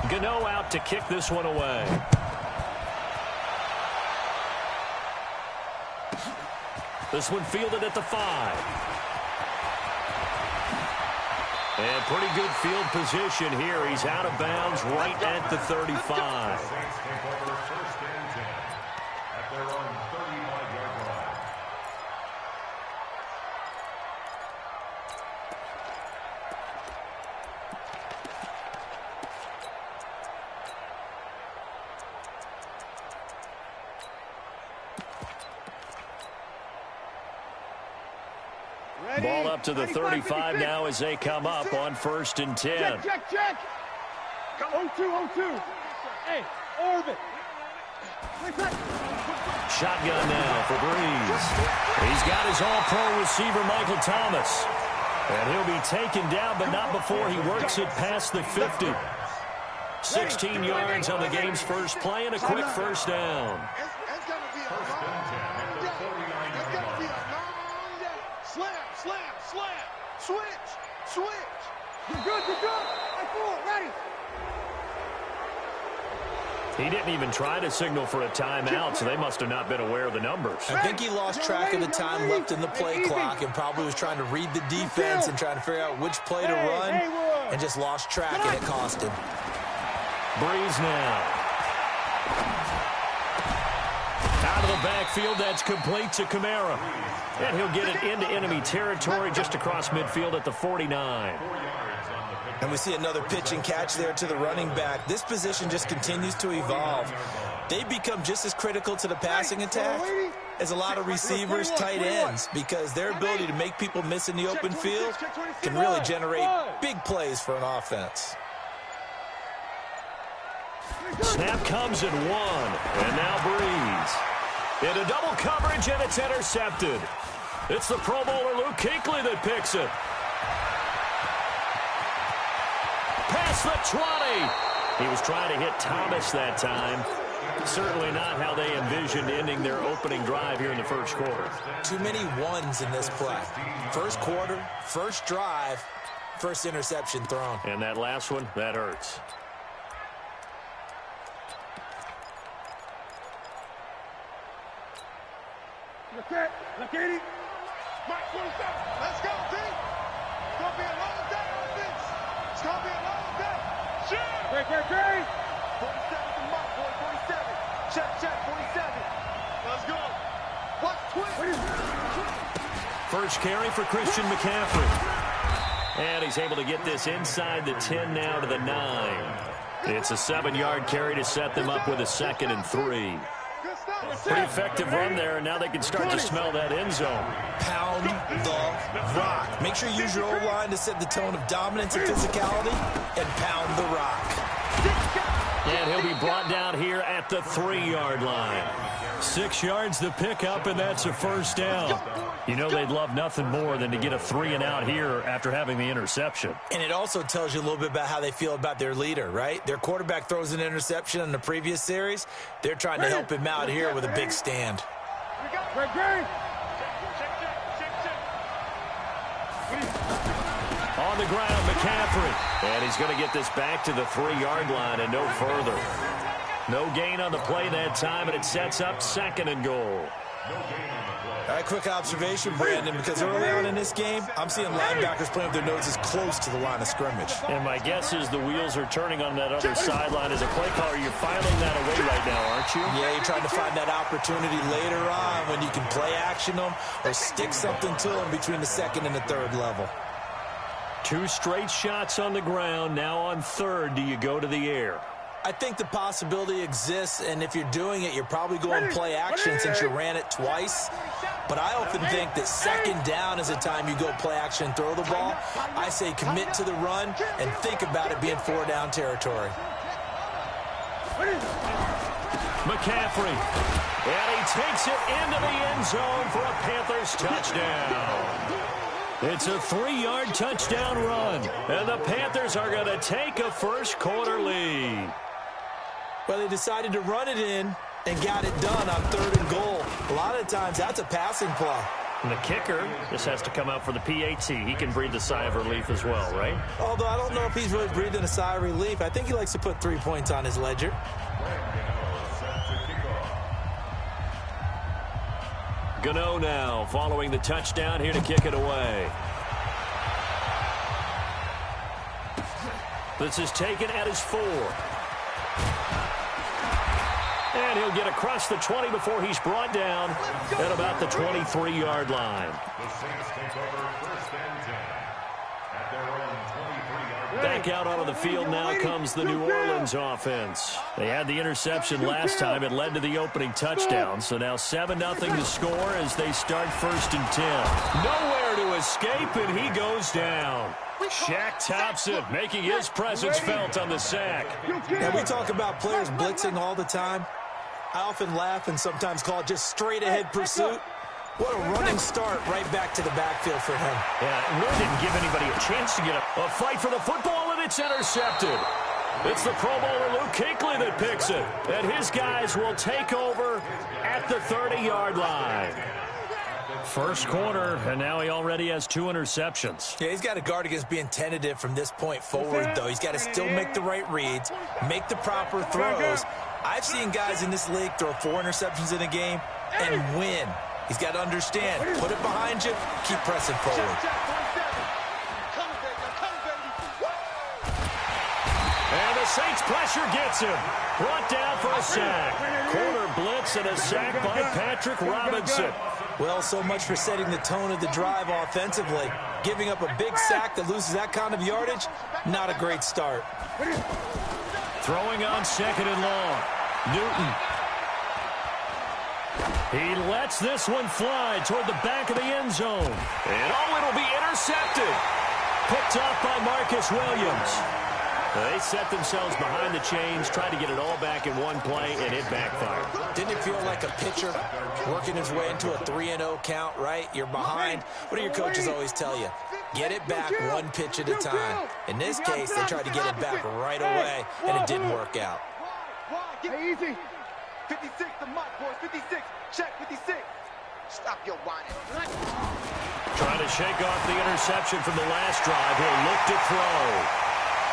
Gano out to kick this one away. This one fielded at the 5. And pretty good field position here. He's out of bounds right at the 35. Ball up to the 35 now as they come up on 1st and 10. Check. 0-2. Hey, orbit. Shotgun now for Breeze. He's got his all-pro receiver, Michael Thomas. And he'll be taken down, but not before he works it past the 50. 16 yards on the game's first play and a quick first down. Switch. You're good. Ready. He didn't even try to signal for a timeout, so they must have not been aware of the numbers. I think he lost track of the time left in the play clock and probably was trying to read the defense and trying to figure out which play to run and just lost track, and it cost him. Breeze now. Out of the backfield, that's complete to Kamara. And he'll get it into enemy territory just across midfield at the 49. And we see another pitch and catch there to the running back. This position just continues to evolve. They become just as critical to the passing attack as a lot of receivers, tight ends, because their ability to make people miss in the open field can really generate big plays for an offense. Snap comes in 1, and now Breeze. Into double coverage, and it's intercepted. It's the Pro Bowler Luke Kuechly that picks it. Past the 20. He was trying to hit Thomas that time. Certainly not how they envisioned ending their opening drive here in the first quarter. Too many ones in this play. First quarter, first drive, first interception thrown. And that last one, that hurts. Look at it. Mark 27. Let's go, team. It's going to be a long day on this. It's going to be a long day. Shoot. Great. 47 to Mark, boy. 47. Check. 47. Let's go. What's 20? First carry for Christian McCaffrey. And he's able to get this inside the 10 now to the 9. It's a 7-yard carry to set them up with a 2nd and 3. Pretty effective run there, and now they can start to smell that end zone. Pound the rock. Make sure you use your O-line to set the tone of dominance and physicality, and pound the rock. And he'll be brought down here at the 3-yard line. 6 yards to pick up, and that's a first down. You know they'd love nothing more than to get a 3-and-out here after having the interception. And it also tells you a little bit about how they feel about their leader, right? Their quarterback throws an interception in the previous series. They're trying to help him out here with a big stand. On the ground, McCaffrey. And he's going to get this back to the 3-yard line and no further. No gain on the play that time, and it sets up 2nd and goal. All right, quick observation, Brandon, because early on in this game, I'm seeing linebackers playing with their noses close to the line of scrimmage. And my guess is the wheels are turning on that other sideline as a play caller. You're filing that away right now, aren't you? Yeah, you're trying to find that opportunity later on when you can play action them or stick something to them between the 2nd and the 3rd level. 2 straight shots on the ground. Now on 3rd, do you go to the air? I think the possibility exists, and if you're doing it, you're probably going play action since you ran it twice. But I often think that 2nd down is a time you go play action and throw the ball. I say commit to the run and think about it being 4-down territory. McCaffrey. And he takes it into the end zone for a Panthers touchdown. It's a 3-yard touchdown run, and the Panthers are going to take a first quarter lead. Well, they decided to run it in and got it done on 3rd and goal. A lot of times, that's a passing play. And the kicker just has to come out for the PAT. He can breathe a sigh of relief as well, right? Although I don't know if he's really breathing a sigh of relief. I think he likes to put 3 points on his ledger. Gano now following the touchdown here to kick it away. This is taken at his 4. And he'll get across the 20 before he's brought down at about the 23-yard line. Back out onto the field now comes the New Orleans offense. They had the interception last time. It led to the opening touchdown. So now 7-0 to score as they start 1st and 10. Nowhere to escape, and he goes down. Shaq Thompson making his presence felt on the sack. And we talk about players blitzing all the time. I often laugh and sometimes call it just straight-ahead pursuit. What a running start right back to the backfield for him. Yeah, it really didn't give anybody a chance to get a fight for the football, and it's intercepted. It's the Pro Bowler Luke Kuechly that picks it. And his guys will take over at the 30-yard line. First quarter, and now he already has 2 interceptions. Yeah, he's got to guard against being tentative from this point forward, though. He's got to still make the right reads, make the proper throws. I've seen guys in this league throw 4 interceptions in a game and win. He's got to understand, put it behind you, keep pressing forward. And the Saints pressure gets him. Brought down for a sack. Corner blitz and a sack by Patrick Robinson. Well, so much for setting the tone of the drive offensively. Giving up a big sack that loses that kind of yardage, not a great start. Throwing on 2nd and long. Newton. He lets this one fly toward the back of the end zone. And it'll be intercepted. Picked off by Marcus Williams. They set themselves behind the chains, tried to get it all back in one play, and it backfired. Didn't it feel like a pitcher working his way into a 3-0 count, right? You're behind. What do your coaches always tell you? Get it back one pitch at a time. In this case, they tried to get it back right away, and it didn't work out. Hey, easy. 56 the mark, boys. 56. Check 56. Stop your whining. Trying to shake off the interception from the last drive. He'll look to throw.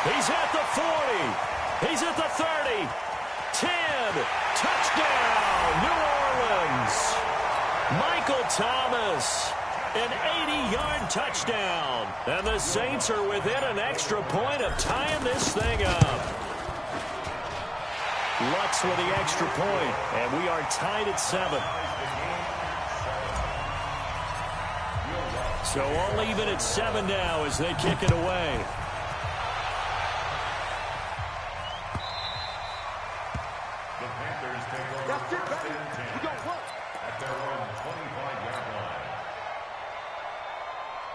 He's at the 40. He's at the 30. 10. Touchdown, New Orleans. Michael Thomas. An 80-yard touchdown. And the Saints are within an extra point of tying this thing up. Lutz with the extra point, and we are tied at 7. So all even at 7 now as they kick it away. The Panthers take over. That's it, baby. We don't work. At their own 25-yard line.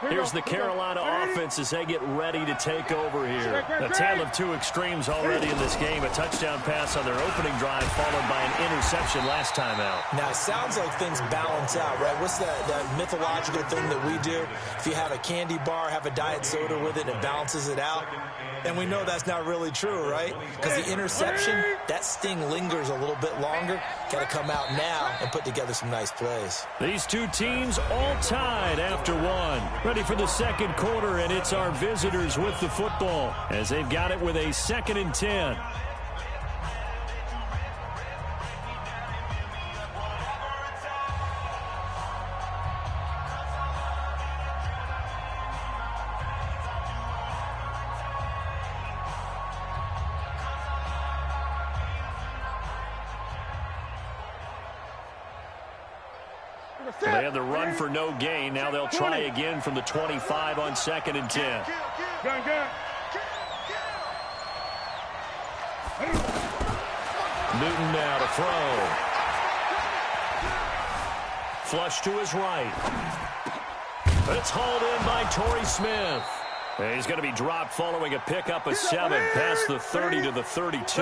Here's the Carolina offense as they get ready to take over here. A tale of 2 extremes already in this game. A touchdown pass on their opening drive followed by an interception last time out. Now, it sounds like things balance out, right? What's that mythological thing that we do? If you have a candy bar, have a diet soda with it, it balances it out. And we know that's not really true, right? Because the interception, that sting lingers a little bit longer. Got to come out now and put together some nice plays. These 2 teams all tied after 1. Ready for the second quarter, and it's our visitors with the football as they've got it with a 2nd and 10. They had the run for no gain. Now they'll try again from the 25 on 2nd and 10. Newton now to throw. Flush to his right. It's hauled in by Torrey Smith. And he's going to be dropped following a pickup of 7 past the 30 to the 32.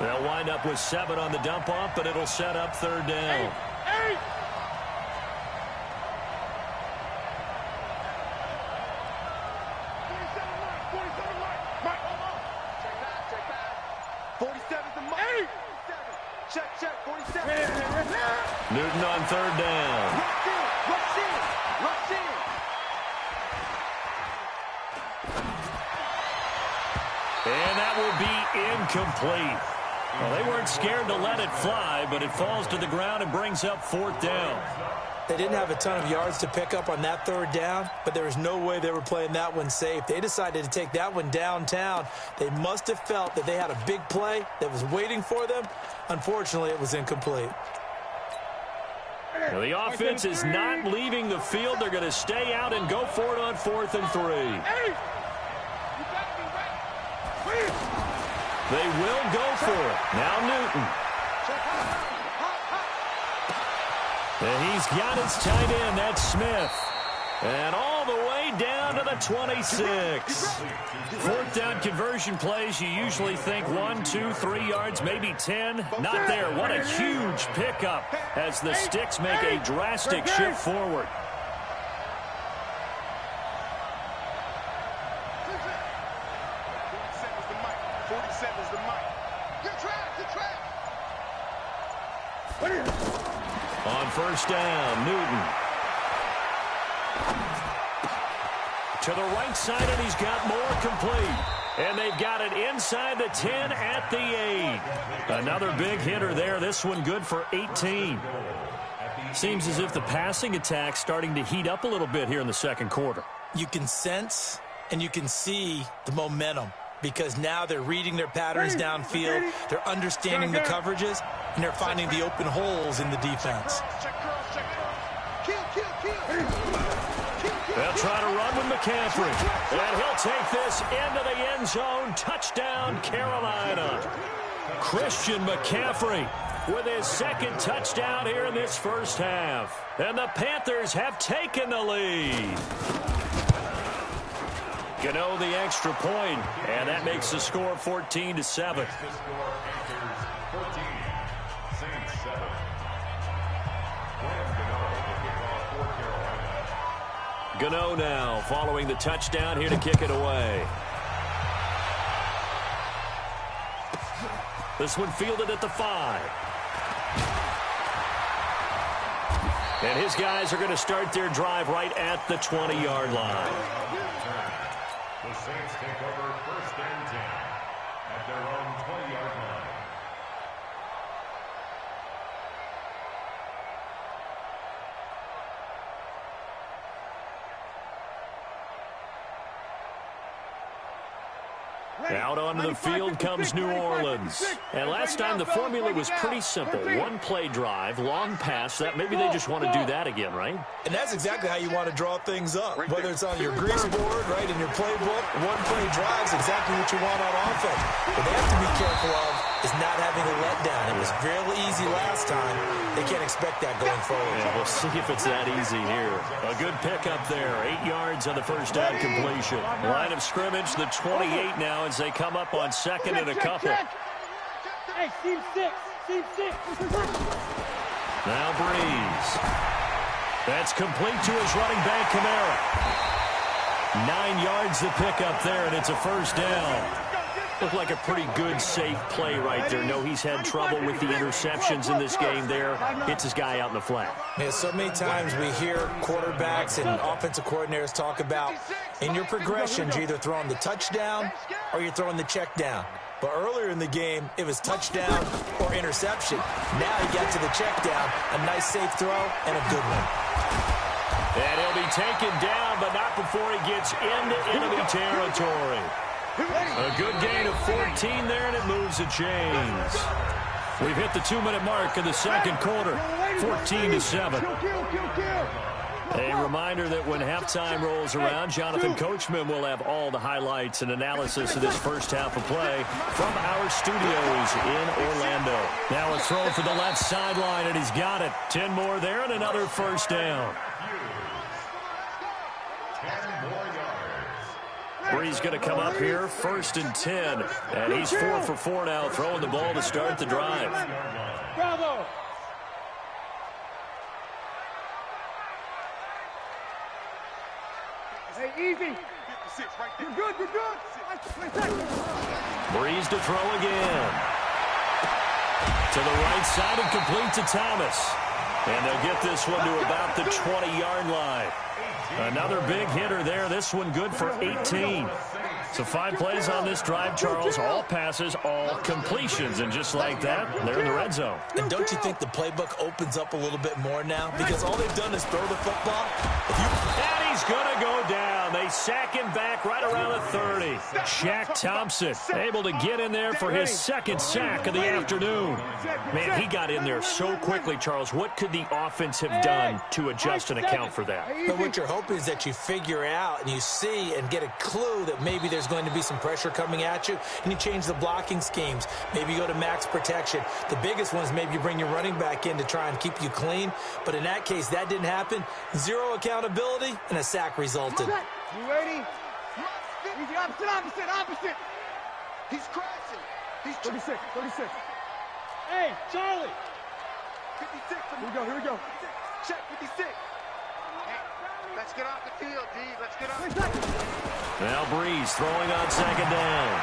They'll wind up with 7 on the dump off, but it'll set up 3rd down. Newton on 3rd down. And that will be incomplete. Well, they weren't scared to let it fly, but it falls to the ground and brings up 4th down. They didn't have a ton of yards to pick up on that 3rd down, but there was no way they were playing that one safe. They decided to take that one downtown. They must have felt that they had a big play that was waiting for them. Unfortunately, it was incomplete. Now, the offense is not leaving the field. They're going to stay out and go for it on 4th and 3. They will go for it. Now Newton. And he's got his tight end. That's Smith. And all the way down to the 26. 4th down conversion plays, you usually think 1, 2, 3 yards, maybe 10. Not there. What a huge pickup as the Sticks make a drastic shift forward. On 1st down, Newton. To the right side, and he's got more complete. And they've got it inside the 10 at the 8. Another big hitter there. This one good for 18. Seems as if the passing attack's starting to heat up a little bit here in the 2nd quarter. You can sense and you can see the momentum because now they're reading their patterns downfield. They're understanding the coverages, and they're finding the open holes in the defense. They'll try to run with McCaffrey. And he'll take this into the end zone. Touchdown, Carolina. Christian McCaffrey with his 2nd touchdown here in this 1st half. And the Panthers have taken the lead. Gano the extra point, and that makes the score 14-7. Gano now following the touchdown here to kick it away. This one fielded at the 5. And his guys are going to start their drive right at the 20-yard line. The Saints take over 1st and 10 at their own 20-yard line. Out onto the field comes New Orleans. And last time the formula was pretty simple. 1 play drive, long pass. That maybe they just want to do that again, right? And that's exactly how you want to draw things up. Whether it's on your grease board, right, in your playbook, 1 play drive is exactly what you want on offense. What they have to be careful of is not having a letdown. It was fairly easy last time. They can't expect that going forward. Yeah, we'll see if it's that easy here. A good pickup there. 8 yards on the 1st down completion. Line of scrimmage, the 28 now as they come up on 2nd and a couple. Hey, team 6. Team 6. Now Breeze. That's complete to his running back, Kamara. 9 yards the pickup there, and it's a 1st down. Looked like a pretty good, safe play right there. No, he's had trouble with the interceptions in this game there. Hits his guy out in the flat. Yeah, so many times we hear quarterbacks and offensive coordinators talk about in your progressions, you're either throwing the touchdown or you're throwing the check down. But earlier in the game, it was touchdown or interception. Now he got to the check down, a nice safe throw, and a good one. And he'll be taken down, but not before he gets into enemy territory. A good gain of 14 there, and it moves the chains. We've hit the 2-minute mark in the 2nd quarter, 14-7. A reminder that when halftime rolls around, Jonathan Coachman will have all the highlights and analysis of this 1st half of play from our studios in Orlando. Now a throw for the left sideline, and he's got it. 10 more there, and another 1st down. Breeze going to come up here, 1st and 10. And he's 4 for 4 now, throwing the ball to start the drive. Bravo. Hey, easy. You're good, you're good. Breeze to throw again. To the right side and complete to Thomas. And they'll get this one to about the 20-yard line. Another big hitter there. This one good for 18. So 5 plays on this drive, Charles. All passes, all completions. And just like that, they're in the red zone. And don't you think the playbook opens up a little bit more now? Because all they've done is throw the football. And he's going to go down. They sack him back right around the 30. Shaq Thompson able to get in there for his second sack of the afternoon. Man, he got in there so quickly, Charles. What could the offense have done to adjust and account for that? But what you're hoping is that you figure out and you see and get a clue that maybe there's going to be some pressure coming at you, and you change the blocking schemes. Maybe you go to max protection. The biggest one is maybe you bring your running back in to try and keep you clean. But in that case, that didn't happen. Zero accountability, and a sack resulted. You ready? He's opposite. He's crashing. He's 36. Hey, Charlie. 56. Here we go. Check 56. Hey, let's get off the field, D. Let's get off the field. Now Breeze throwing on second down.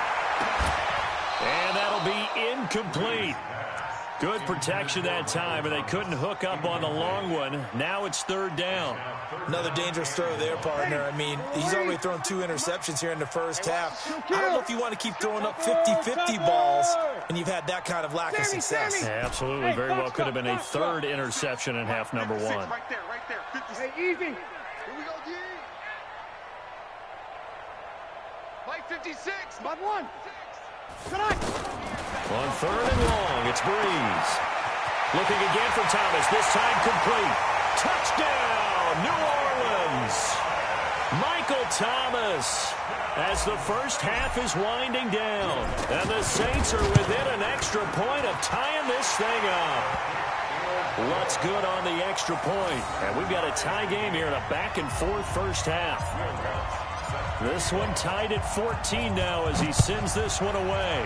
And that'll be incomplete. Good protection that time, and they couldn't hook up on the long one. Now it's third down. Another dangerous throw there, partner. I mean, he's already thrown 2 interceptions here in the first half. I don't know if you want to keep throwing up 50-50 balls when you've had that kind of lack of success. Yeah, absolutely. Very well could have been a third interception in half number 1. Right there. 56. Hey, easy. Here we go, D. Play 56. Mod 1. On third and long, it's Breeze. Looking again for Thomas, this time complete. Touchdown, New Orleans. Michael Thomas, as the first half is winding down. And the Saints are within an extra point of tying this thing up. What's good on the extra point? And we've got a tie game here in a back-and-forth first half. This one tied at 14 now as he sends this one away.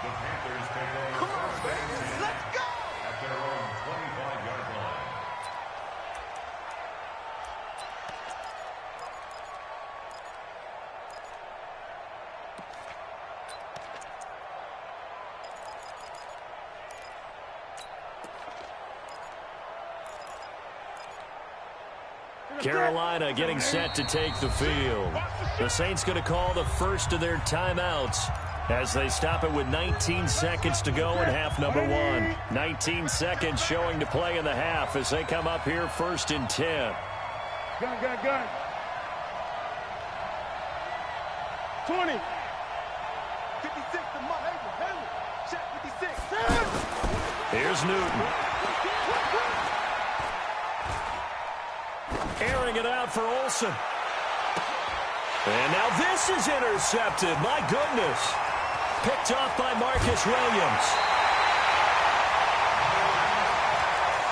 The Panthers take over first and 10 at their own 25-yard line. Carolina getting set to take the field. The Saints going to call the first of their timeouts as they stop it with 19 seconds to go in half number 1. 19 seconds showing to play in the half as they come up here first and 10. Gun. 20. 56 to Haley. Check 56. Here's Newton. Airing it out for Olsen. And now this is intercepted. My goodness. Picked off by Marcus Williams.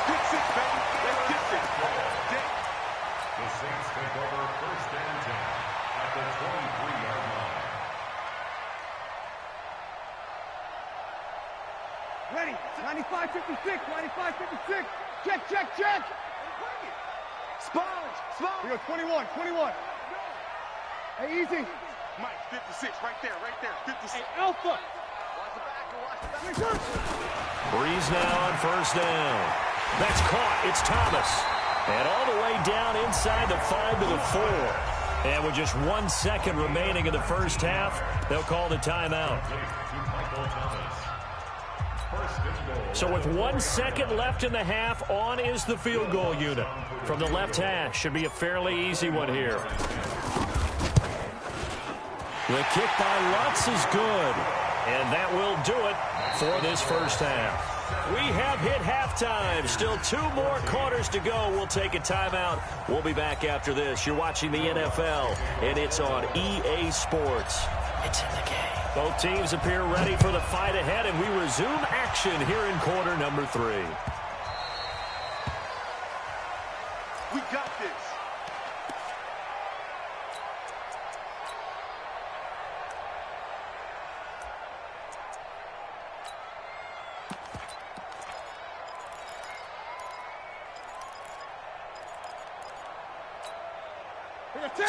Get 6, baby. Let's get 6. The Saints take over first and 10 at the 23-yard line. Ready. 95-56. 95-56. Check. Sponge. We go 21. Hey, easy. Mike, 56, right there. 56. Hey, Alpha. Watch the back. Breeze now on first down. That's caught. It's Thomas. And all the way down inside the 5 to the 4. And with just 1 second remaining in the first half, they'll call the timeout. So with 1 second left in the half, on is the field goal unit. From the left hash, should be a fairly easy one here. The kick by Lutz is good. And that will do it for this first half. We have hit halftime. Still 2 more quarters to go. We'll take a timeout. We'll be back after this. You're watching the NFL, and it's on EA Sports. It's in the game. Both teams appear ready for the fight ahead, and we resume action here in quarter number 3. We got this.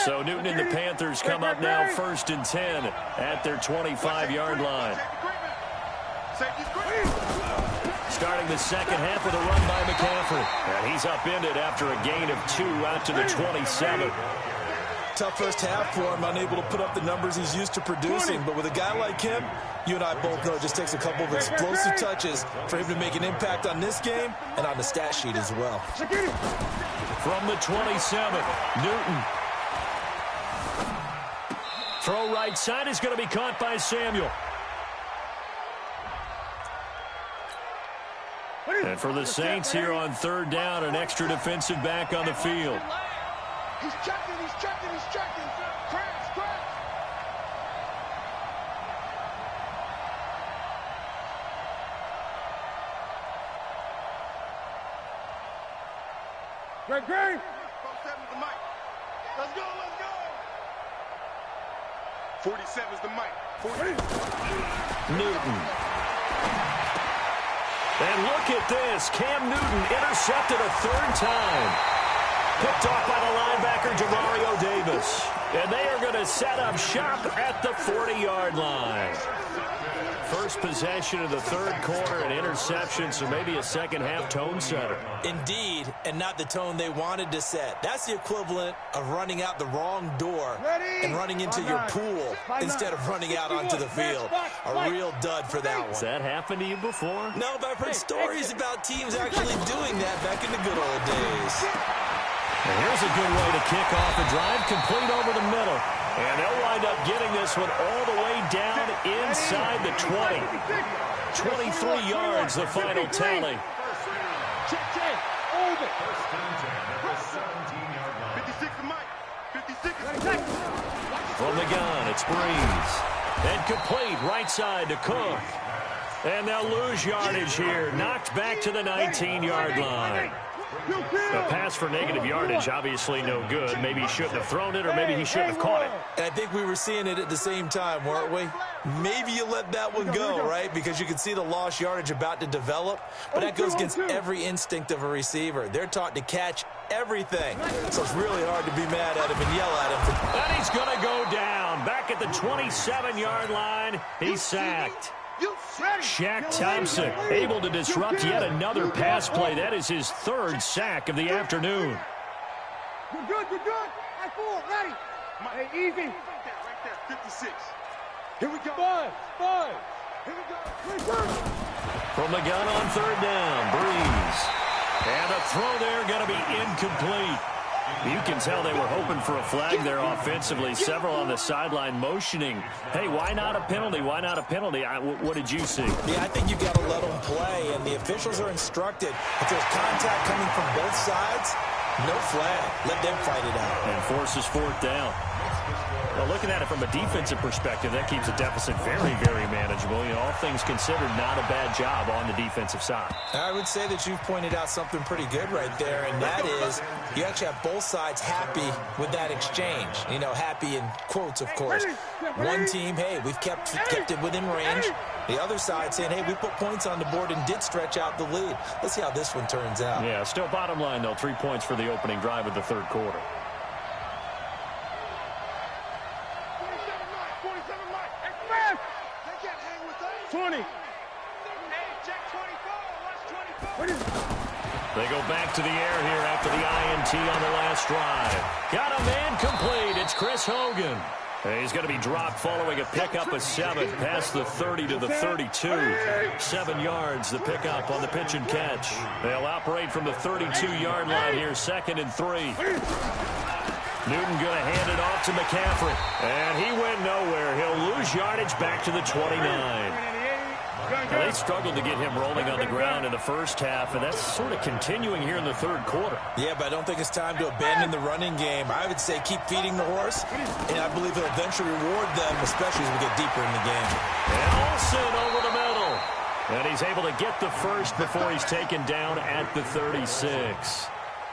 So Newton and the Panthers come up now first and 10 at their 25-yard line. starting the second half with a run by McCaffrey. And he's upended after a gain of 2 out to the 27. Tough first half for him, unable to put up the numbers he's used to producing. But with a guy like him, you and I both know it just takes a couple of explosive touches for him to make an impact on this game and on the stat sheet as well. From the 27, Newton. Throw right side is going to be caught by Samuel. And for the Saints here on third down, an extra defensive back on the field. He's checking, he's checking, he's checking. Crash, crash. Greg. 47 is the mic. Let's go, let's go. 47 is the mic. Newton. And look at this. Cam Newton intercepted a third time. Picked off by the linebacker, Demario Davis. And they are going to set up shop at the 40-yard line. First possession of the third quarter, an interception, so maybe a second-half tone setter. Indeed, and not the tone they wanted to set. That's the equivalent of running out the wrong door and running into your pool instead of running out onto the field. A real dud for that one. Has that happened to you before? No, but I've heard stories about teams actually doing that back in the good old days. And here's a good way to kick off a drive, complete over the middle. And they'll wind up getting this one all the way down inside the 20. 23 yards, the final tally. From the gun, it's Breeze. And complete right side to Cook. And they'll lose yardage here. Knocked back to the 19-yard line. A pass for negative yardage, obviously no good. Maybe he shouldn't have thrown it, or maybe he shouldn't have caught it. And I think we were seeing it at the same time, weren't we? Maybe you let that one go, right? Because you can see the lost yardage about to develop. But that goes against every instinct of a receiver. They're taught to catch everything. So it's really hard to be mad at him and yell at him. And he's going to go down. Back at the 27-yard line, he's sacked. Shaq Thompson able to disrupt yet another pass play. That is his third sack of the afternoon. You're good, you're good. High full, ready. Hey, easy. Right there, 56. Here we go. Five. Here we go. From the gun on third down, Breeze. And the throw there going to be incomplete. You can tell they were hoping for a flag there offensively. Several on the sideline motioning. Hey, why not a penalty? Why not a penalty? What did you see? Yeah, I think you've got to let them play, and the officials are instructed. If there's contact coming from both sides, no flag. Let them fight it out. And forces fourth down. Well, looking at it from a defensive perspective, that keeps the deficit very, very manageable. You know, all things considered, not a bad job on the defensive side. I would say that you've pointed out something pretty good right there, and that is you actually have both sides happy with that exchange. You know, happy in quotes, of course. One team, hey, we've kept it within range. The other side saying, hey, we put points on the board and did stretch out the lead. Let's see how this one turns out. Yeah, still bottom line, though, 3 points for the opening drive of the third quarter. 20. They go back to the air here after the INT on the last drive. Got a man complete. It's Chris Hogan. He's going to be dropped following a pickup of 7 past the 30 to the 32. 7 yards, the pickup on the pitch and catch. They'll operate from the 32-yard line here, 2nd and 3. Newton going to hand it off to McCaffrey. And he went nowhere. He'll lose yardage back to the 29. Now, they struggled to get him rolling on the ground in the first half, and that's sort of continuing here in the third quarter. Yeah, but I don't think it's time to abandon the running game. I would say keep feeding the horse, and I believe it'll eventually reward them, especially as we get deeper in the game. And Olsen over the middle. And he's able to get the first before he's taken down at the 36.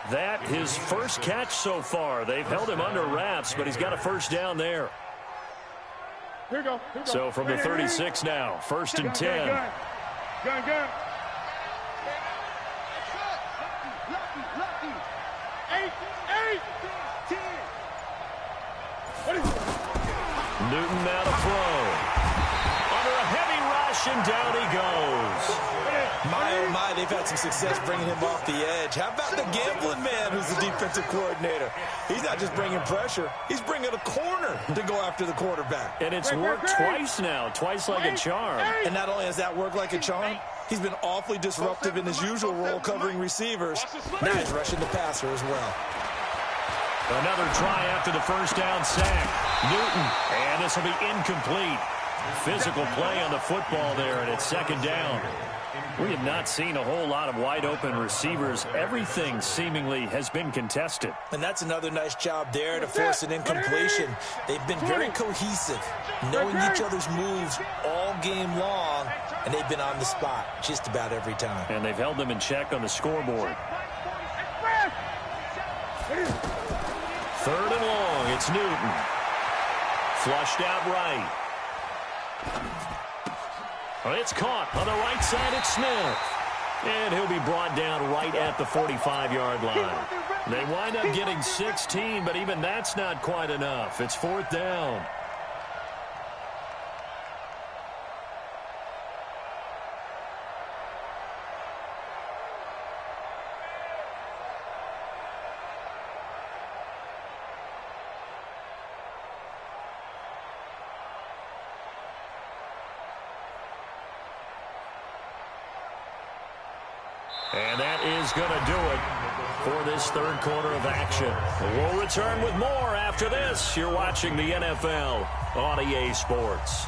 That his first catch so far. They've held him under wraps, but he's got a first down there. Here we go. So from the 36 now, 1st and 10. Gun. Lucky. 8, 10. What is it? Newton now to throw. Under a heavy rush, and down he goes. My, oh, my, they've had some success bringing him off the edge. How about the gambling man who's the defensive coordinator? He's not just bringing pressure. He's bringing a corner to go after the quarterback. And it's worked twice now, twice like a charm. And not only has that worked like a charm, he's been awfully disruptive in his usual role covering receivers. Now he's rushing the passer as well. Another try after the first down sack. Newton, and this will be incomplete. Physical play on the football there, and it's second down. We have not seen a whole lot of wide-open receivers. Everything seemingly has been contested. And that's another nice job there to force an incompletion. They've been very cohesive, knowing each other's moves all game long, and they've been on the spot just about every time. And they've held them in check on the scoreboard. Third and long, it's Newton. Flushed out right. It's caught on the right side. It's Smith. And he'll be brought down right at the 45-yard line. They wind up getting 16, but even that's not quite enough. It's fourth down. And that is going to do it for this third quarter of action. We'll return with more after this. You're watching the NFL on EA Sports.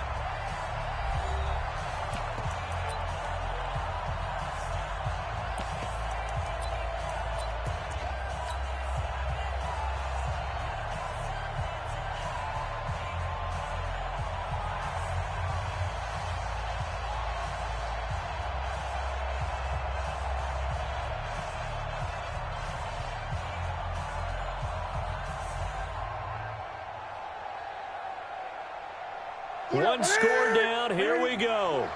One score down. Here we go.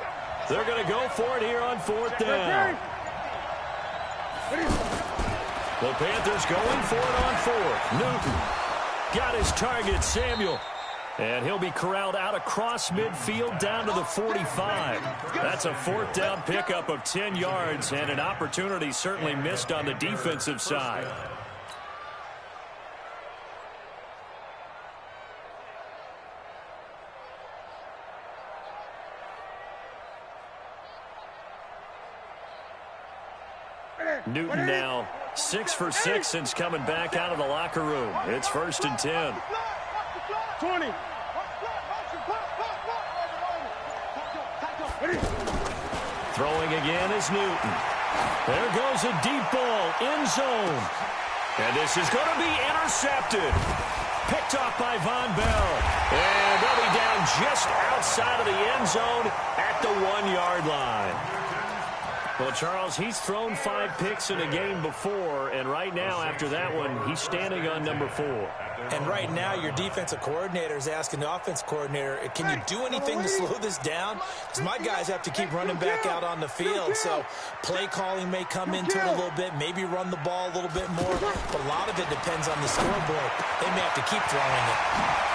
They're going to go for it here on fourth down. The Panthers going for it on fourth. Newton got his target, Samuel. And he'll be corralled out across midfield down to the 45. That's a fourth down pickup of 10 yards and an opportunity certainly missed on the defensive side. Newton now 6 for 6 since coming back out of the locker room. It's first and 10. 20. Throwing again is Newton. There goes a deep ball, end zone. And this is going to be intercepted. Picked off by Von Bell. And they'll be down just outside of the end zone at the 1-yard line. Well, Charles, he's thrown 5 picks in a game before, and right now, after that one, he's standing on number 4. And right now, your defensive coordinator is asking the offense coordinator, can you do anything to slow this down? Because my guys have to keep running back out on the field, so play calling may come into it a little bit, maybe run the ball a little bit more, but a lot of it depends on the scoreboard. They may have to keep throwing it.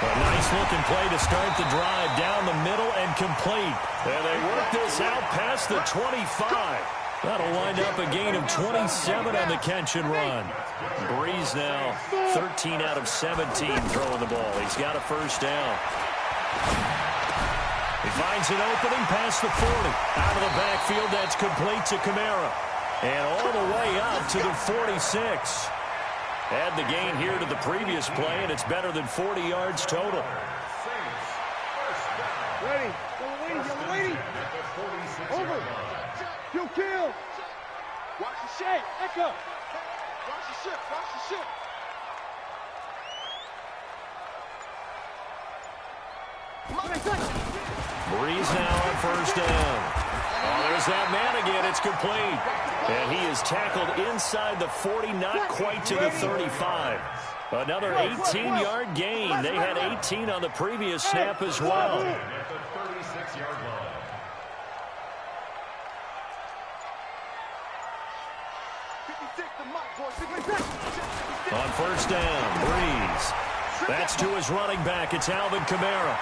A nice-looking play to start the drive, down the middle and complete. And they work this out past the 25. That'll wind up a gain of 27 on the catch and run. Breeze now 13 out of 17 throwing the ball. He's got a first down. He finds an opening past the 40. Out of the backfield, that's complete to Kamara. And all the way up to the 46. Add the gain here to the previous play, and it's better than 40 yards total. Ready. Yellow lady. Over. Kill. Watch the shape. Echo. Watch the ship. Breeze now on first down. Oh, there's that man again. It's complete. And he is tackled inside the 40, not quite to the 35. Another 18-yard gain. They had 18 on the previous snap as well. At the 36-yard line. On first down, Breeze. That's to his running back. It's Alvin Kamara.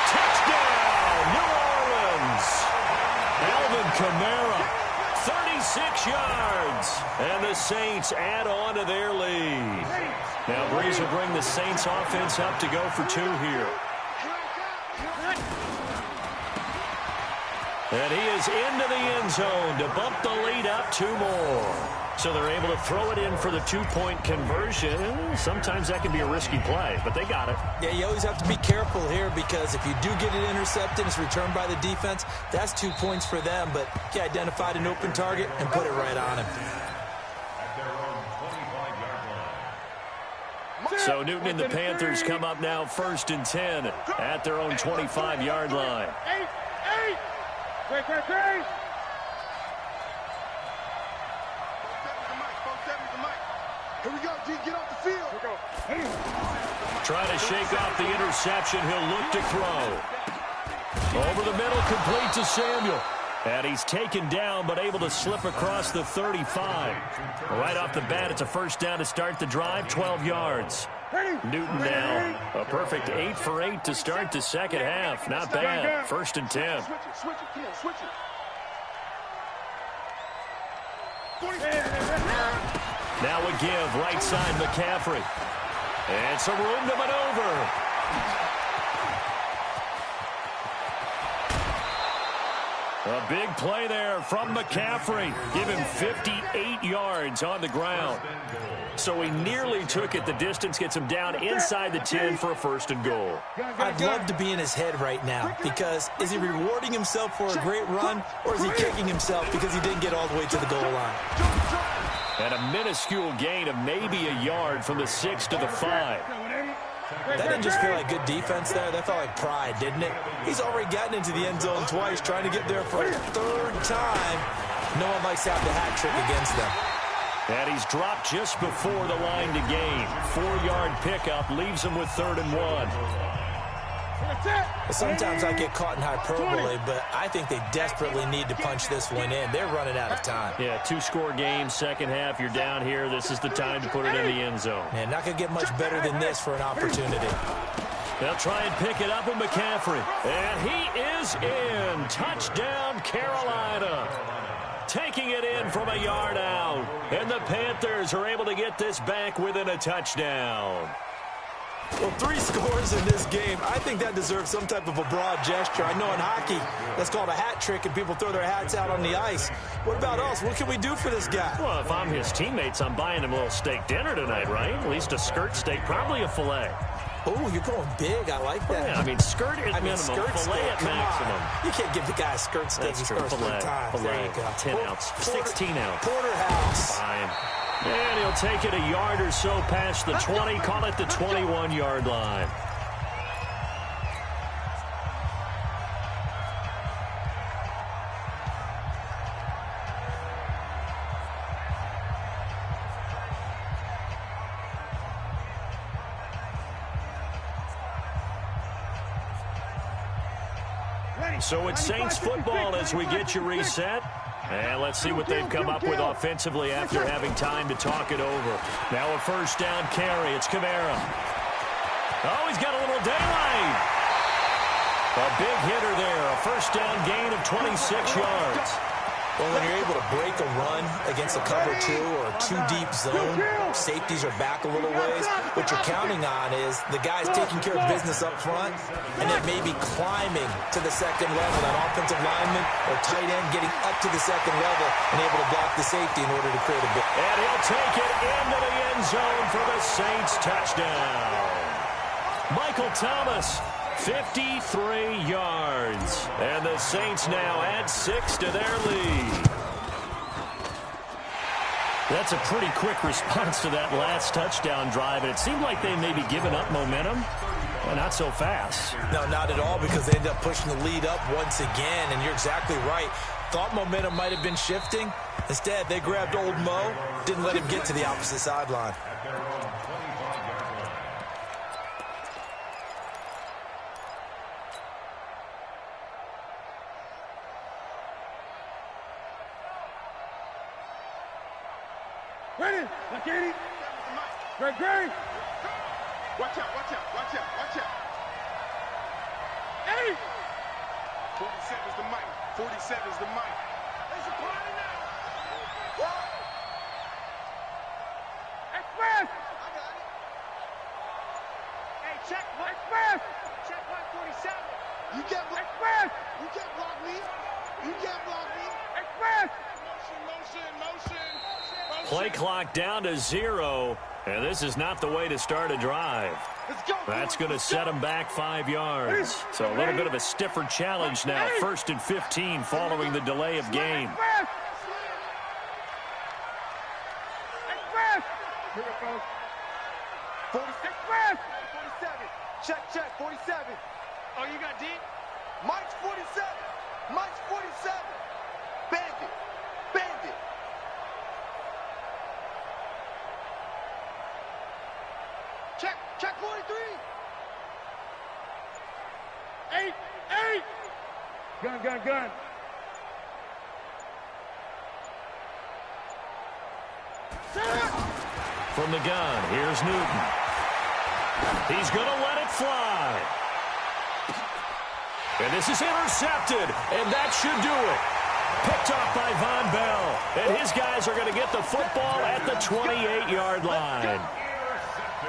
Touchdown, New Orleans. Alvin Kamara. 36 yards. And the Saints add on to their lead. Now Breeze will bring the Saints offense up to go for 2 here. And he is into the end zone to bump the lead up 2 more. So they're able to throw it in for the 2-point conversion. Sometimes that can be a risky play, but they got it. Yeah, you always have to be careful here because if you do get it intercepted, it's returned by the defense, that's 2 points for them. But he identified an open target and put it right on him. So Newton and the Panthers come up now 1st and 10 at their own 25-yard line. 8. Great. Here we go, G. Get off the field. Trying to shake off the interception. He'll look to throw. Over the middle, complete to Samuel. And he's taken down, but able to slip across the 35. Right off the bat, it's a first down to start the drive, 12 yards. Newton now, a perfect 8 for 8 to start the second half. Not bad. 1st and 10. Switch it. Come on, switch it. Now a give, right side McCaffrey. And some room to maneuver. A big play there from McCaffrey. Give him 58 yards on the ground. So he nearly took it the distance, gets him down inside the 10 for a 1st and goal. I'd love to be in his head right now because is he rewarding himself for a great run or is he kicking himself because he didn't get all the way to the goal line? And a minuscule gain of maybe a yard from the 6 to the 5. That didn't just feel like good defense there. That felt like pride, didn't it? He's already gotten into the end zone twice, trying to get there for a 3rd time. No one likes to have the hat trick against them. And he's dropped just before the line to gain. 4-yard pickup leaves him with 3rd and 1. Sometimes I get caught in hyperbole, but I think they desperately need to punch this one in. They're running out of time. Yeah, 2-score game, second half. You're down here. This is the time to put it in the end zone. Man, not going to get much better than this for an opportunity. They'll try and pick it up with McCaffrey. And he is in. Touchdown, Carolina. Taking it in from a yard out. And the Panthers are able to get this back within a touchdown. Well, 3 scores in this game. I think that deserves some type of a broad gesture. I know in hockey, that's called a hat trick, and people throw their hats out on the ice. What about us? What can we do for this guy? Well, if I'm his teammates, I'm buying him a little steak dinner tonight, right? At least a skirt steak, probably a filet. Oh, you're going big. I like that. Yeah, I mean, skirt at minimum, skirt filet at maximum. You can't give the guy a skirt steak. That's true. Filet, 10 ounce, 16 ounce. Porterhouse. Fine. And he'll take it a yard or so past the 20, call it the 21-yard line. So it's Saints football as we get you reset. And let's see what they've come up with offensively after having time to talk it over. Now a first down carry. It's Kamara. Oh, he's got a little daylight. A big hitter there. A first down gain of 26 yards. Well, when you're able to break a run against a cover 2 or a 2-deep zone, safeties are back a little ways. What you're counting on is the guy's taking care of business up front and then maybe climbing to the second level. That offensive lineman or tight end getting up to the second level and able to block the safety in order to create a bit. And he'll take it into the end zone for the Saints touchdown. Michael Thomas. 53 yards. And the Saints now add 6 to their lead. That's a pretty quick response to that last touchdown drive. And it seemed like they may be giving up momentum. Well, not so fast. No, not at all, because they end up pushing the lead up once again. And you're exactly right. Thought momentum might have been shifting. Instead, they grabbed old Mo, didn't let him get to the opposite sideline. Ready? Look at it. Great. Watch out. 8. 47 is the mic. 47 is the mic. Express! I got it. Hey, check one. Express! Check 147. You can't block. Express! You can't block me. You can't block me. Express! Motion. Play clock down to 0, and this is not the way to start a drive. Let's go. That's going to set them back 5 yards. So a little bit of a stiffer challenge now. 1st and 15 following the delay of game. Express! Here it goes. 46. Express! 47. Check. 47. Oh, you got deep? Mike's 47. Mike's 47. Bandit. Check 43. 8. Gun. From the gun, here's Newton. He's going to let it fly. And this is intercepted, and that should do it. Picked off by Von Bell, and his guys are going to get the football at the 28-yard line.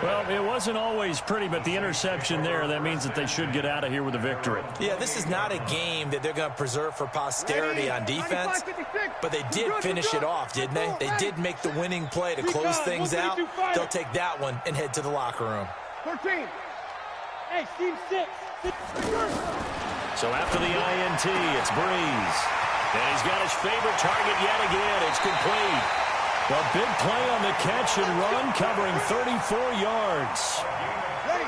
Well, it wasn't always pretty, but the interception there, that means that they should get out of here with a victory. Yeah, this is not a game that they're going to preserve for posterity on defense, but they did finish it off, didn't they? They did make the winning play to close things out. They'll take that one and head to the locker room. 14. Hey, Steve 6. So after the INT, it's Breeze. And he's got his favorite target yet again. It's complete. A big play on the catch and run, covering 34 yards.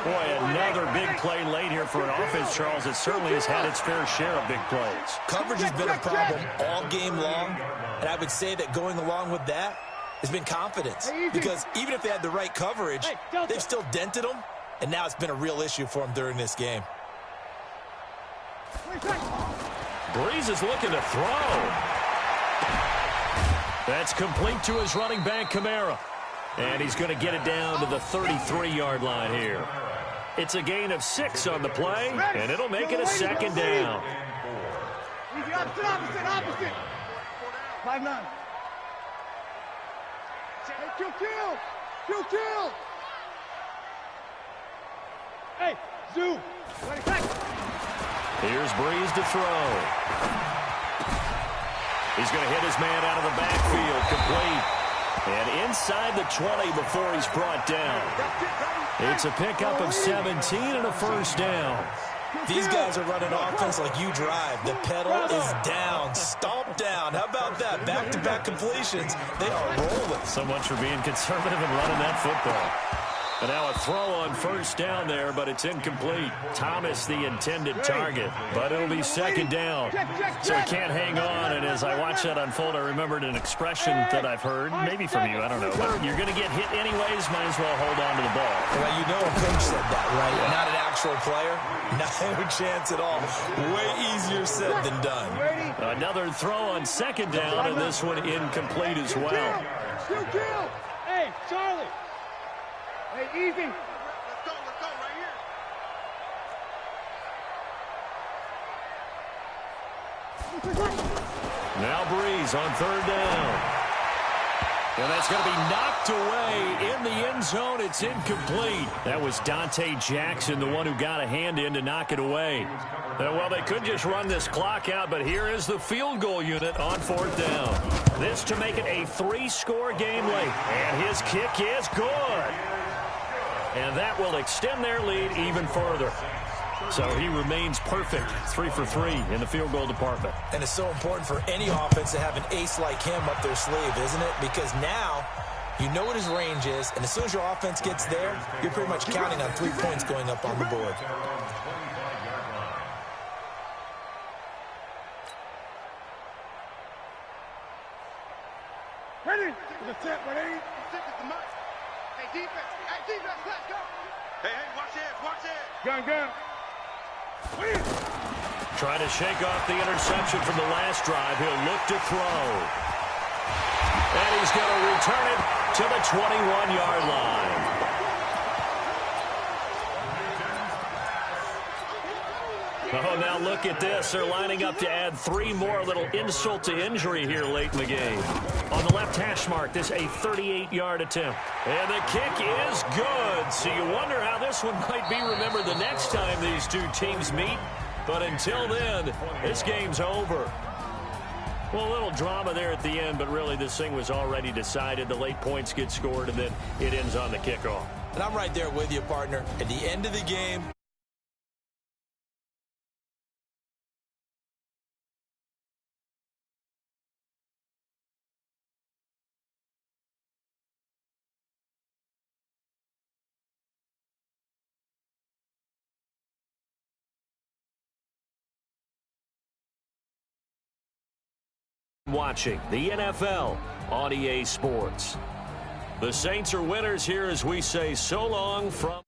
Boy, another big play late here for an offense, Charles, that certainly has had its fair share of big plays. Coverage has been a problem all game long, and I would say that going along with that has been confidence. Because even if they had the right coverage, they've still dented them, and now it's been a real issue for them during this game. Breeze is looking to throw. That's complete to his running back, Kamara. And he's going to get it down to the 33-yard line here. It's a gain of 6 on the play, and it'll make it a 2nd down. Opposite. 5-9. Hey, kill. Hey, Zoo. Here's Breeze to throw. He's going to hit his man out of the backfield, complete. And inside the 20 before he's brought down. It's a pickup of 17 and a 1st down. These guys are running offense like you drive. The pedal is down, stomped down. How about that? Back-to-back completions. They are rolling. So much for being conservative and running that football. And now a throw on 1st down there, but it's incomplete. Thomas, the intended target, but it'll be 2nd down. So he can't hang on, and as I watch that unfold, I remembered an expression that I've heard, maybe from you, I don't know, but you're going to get hit anyways, might as well hold on to the ball. Well, you know a coach said that, right? Yeah. Not an actual player. No chance at all. Way easier said than done. Another throw on 2nd down, and this one incomplete as well. Hey, Charlie. Hey, easy. Let's go right here. Now Breeze on 3rd down. And that's going to be knocked away in the end zone. It's incomplete. That was Dante Jackson, the one who got a hand in to knock it away. Well, they could just run this clock out, but here is the field goal unit on 4th down. This to make it a 3-score game late. And his kick is good. And that will extend their lead even further. So he remains perfect, 3 for 3 in the field goal department. And it's so important for any offense to have an ace like him up their sleeve, isn't it? Because now you know what his range is, and as soon as your offense gets there, you're pretty much counting on 3 points going up on the board. Ready? The set, ready? Hey, defense, let's go. Hey, watch it. Gun. Trying to shake off the interception from the last drive. He'll look to throw. And he's going to return it to the 21-yard line. Oh, now look at this. They're lining up to add 3 more, little insult to injury here late in the game. On the left hash mark, this a 38-yard attempt. And the kick is good. So you wonder how this one might be remembered the next time these two teams meet. But until then, this game's over. Well, a little drama there at the end, but really this thing was already decided. The late points get scored, and then it ends on the kickoff. And I'm right there with you, partner. At the end of the game, watching the NFL on EA Sports. The Saints are winners here as we say so long from